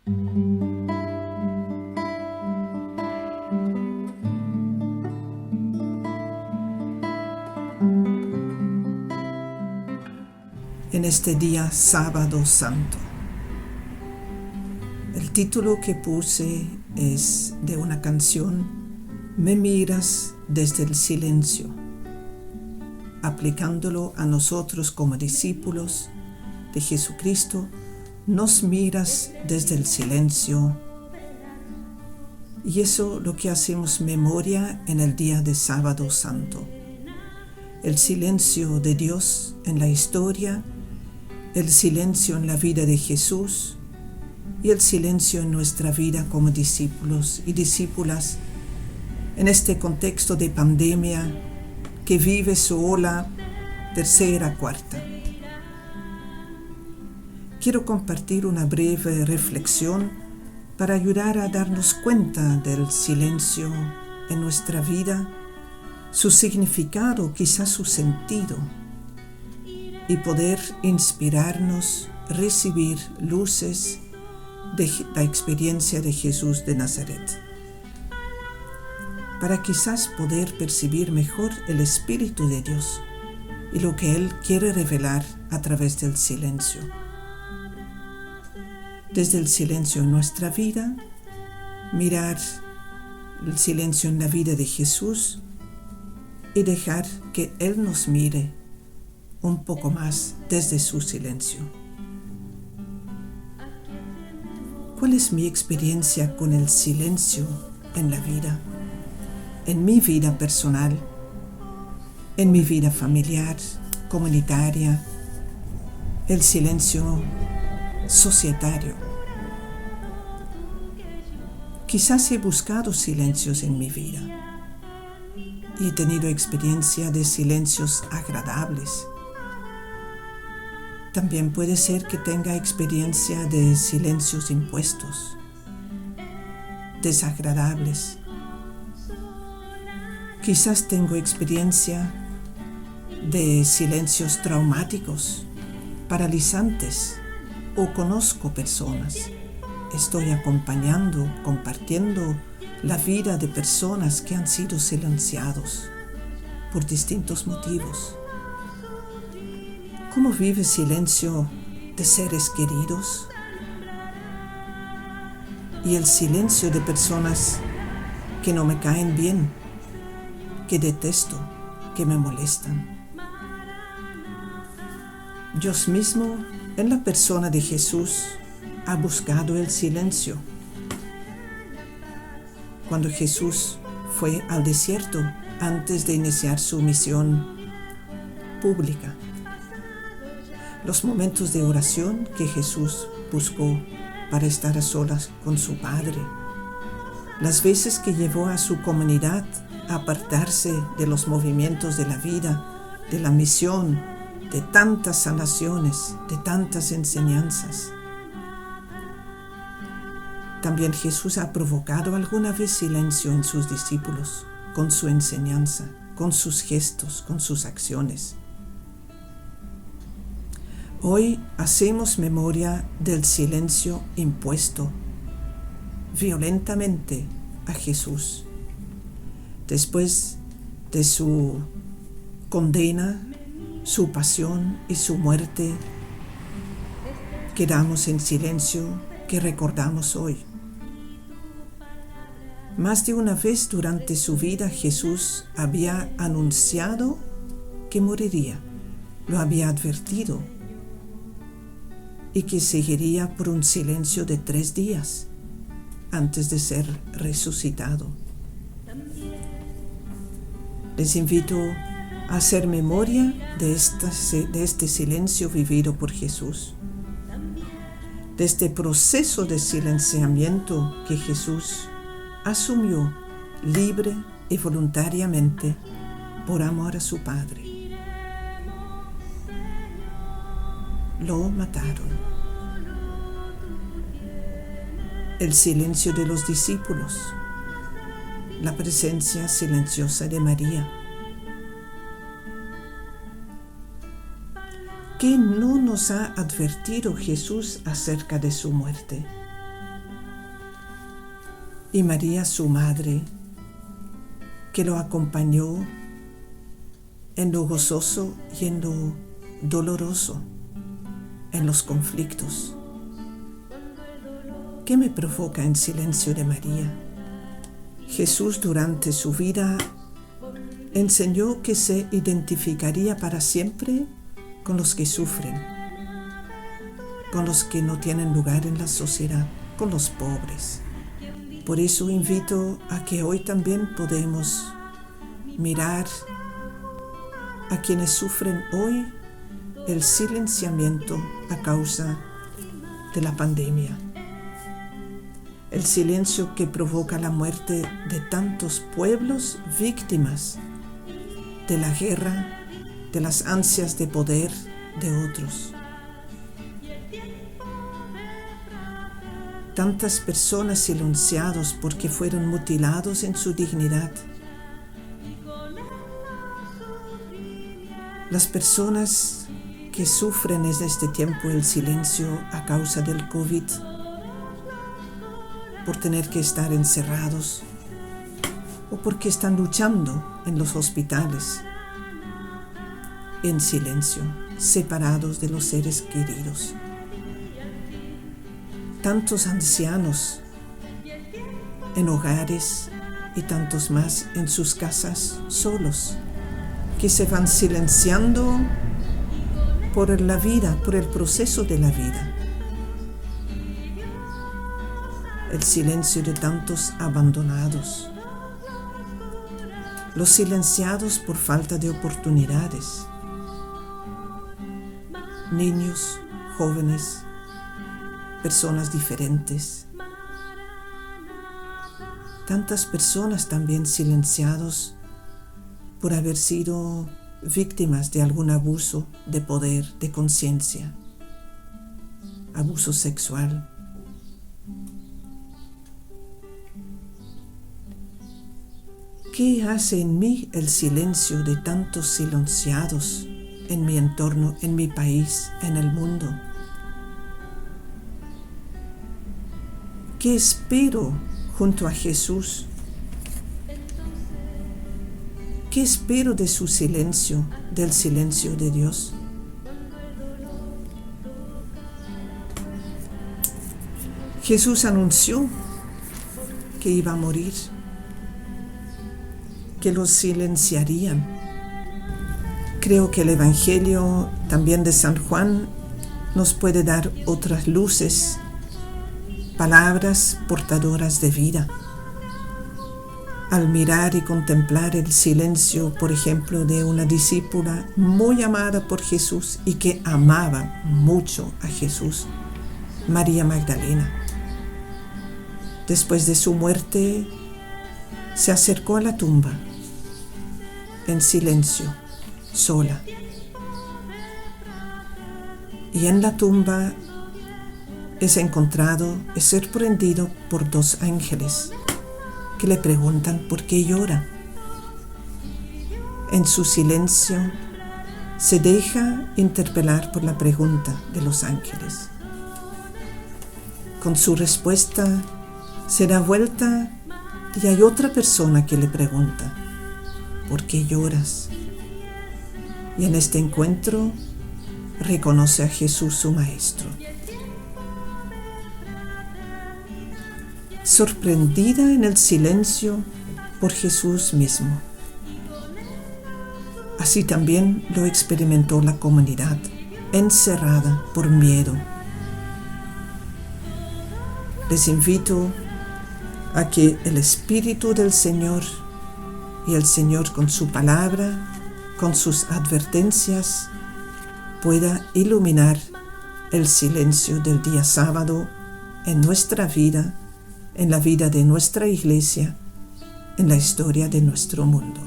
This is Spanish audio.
En este día sábado santo. El título que puse es de una canción, Me miras desde el silencio, aplicándolo a nosotros como discípulos de Jesucristo. Nos miras desde el silencio. Y eso lo que hacemos memoria en el día de sábado santo. El silencio de Dios en la historia, el silencio en la vida de Jesús y el silencio en nuestra vida como discípulos y discípulas en este contexto de pandemia que vive su ola tercera, cuarta. Quiero compartir una breve reflexión para ayudar a darnos cuenta del silencio en nuestra vida, su significado, quizás su sentido, y poder inspirarnos, recibir luces de la experiencia de Jesús de Nazaret, para quizás poder percibir mejor el Espíritu de Dios y lo que Él quiere revelar a través del silencio. Desde el silencio en nuestra vida, mirar el silencio en la vida de Jesús y dejar que Él nos mire un poco más desde su silencio. ¿Cuál es mi experiencia con el silencio en la vida? En mi vida personal, en mi vida familiar, comunitaria, el silencio societario. Quizás he buscado silencios en mi vida y he tenido experiencia de silencios agradables. También puede ser que tenga experiencia de silencios impuestos, desagradables. Quizás tengo experiencia de silencios traumáticos, paralizantes, o conozco personas. Estoy acompañando, compartiendo la vida de personas que han sido silenciados por distintos motivos. ¿Cómo vive silencio de seres queridos? Y el silencio de personas que no me caen bien, que detesto, que me molestan. Dios mismo, en la persona de Jesús, ha buscado el silencio. Cuando Jesús fue al desierto antes de iniciar su misión pública, los momentos de oración que Jesús buscó para estar a solas con su Padre, las veces que llevó a su comunidad a apartarse de los movimientos de la vida, de la misión, de tantas sanaciones, de tantas enseñanzas. También Jesús ha provocado alguna vez silencio en sus discípulos, con su enseñanza, con sus gestos, con sus acciones. Hoy hacemos memoria del silencio impuesto violentamente a Jesús. Después de su condena, su pasión y su muerte, quedamos en silencio que recordamos hoy. Más de una vez durante su vida Jesús había anunciado que moriría, lo había advertido, y que seguiría por un silencio de 3 días antes de ser resucitado. Les invito a hacer memoria de este silencio vivido por Jesús, de este proceso de silenciamiento que Jesús asumió libre y voluntariamente por amor a su Padre. Lo mataron. El silencio de los discípulos, la presencia silenciosa de María. ¿Qué no nos ha advertido Jesús acerca de su muerte? y María su madre, que lo acompañó en lo gozoso y en lo doloroso, en los conflictos. ¿Qué me provoca en silencio de María? Jesús durante su vida enseñó que se identificaría para siempre con los que sufren, con los que no tienen lugar en la sociedad, con los pobres. Por eso invito a que hoy también podemos mirar a quienes sufren hoy el silenciamiento a causa de la pandemia. El silencio que provoca la muerte de tantos pueblos víctimas de la guerra, de las ansias de poder de otros. Tantas personas silenciadas porque fueron mutilados en su dignidad. Las personas que sufren en este tiempo el silencio a causa del COVID, por tener que estar encerrados o porque están luchando en los hospitales, en silencio, separados de los seres queridos. Tantos ancianos en hogares y tantos más en sus casas solos, que se van silenciando por la vida, por el proceso de la vida. El silencio de tantos abandonados, los silenciados por falta de oportunidades, niños, jóvenes, personas diferentes. Tantas personas también silenciados por haber sido víctimas de algún abuso de poder, de conciencia, abuso sexual. ¿Qué hace en mí el silencio de tantos silenciados en mi entorno, en mi país, en el mundo? ¿Qué espero junto a Jesús? ¿Qué espero de su silencio, del silencio de Dios? Jesús anunció que iba a morir, que los silenciarían. Creo que el Evangelio también de San Juan nos puede dar otras luces, palabras portadoras de vida. Al mirar y contemplar el silencio, por ejemplo, de una discípula muy amada por Jesús y que amaba mucho a Jesús, María Magdalena. Después de su muerte, se acercó a la tumba, en silencio, sola. Y en la tumba es encontrado, es sorprendido por dos ángeles que le preguntan por qué llora. En su silencio se deja interpelar por la pregunta de los ángeles. Con su respuesta se da vuelta y hay otra persona que le pregunta, ¿por qué lloras? Y en este encuentro reconoce a Jesús su Maestro. Sorprendida en el silencio por Jesús mismo. Así también lo experimentó la comunidad, encerrada por miedo. Les invito a que el Espíritu del Señor y el Señor con su palabra, con sus advertencias, pueda iluminar el silencio del día sábado en nuestra vida, en la vida de nuestra iglesia, en la historia de nuestro mundo.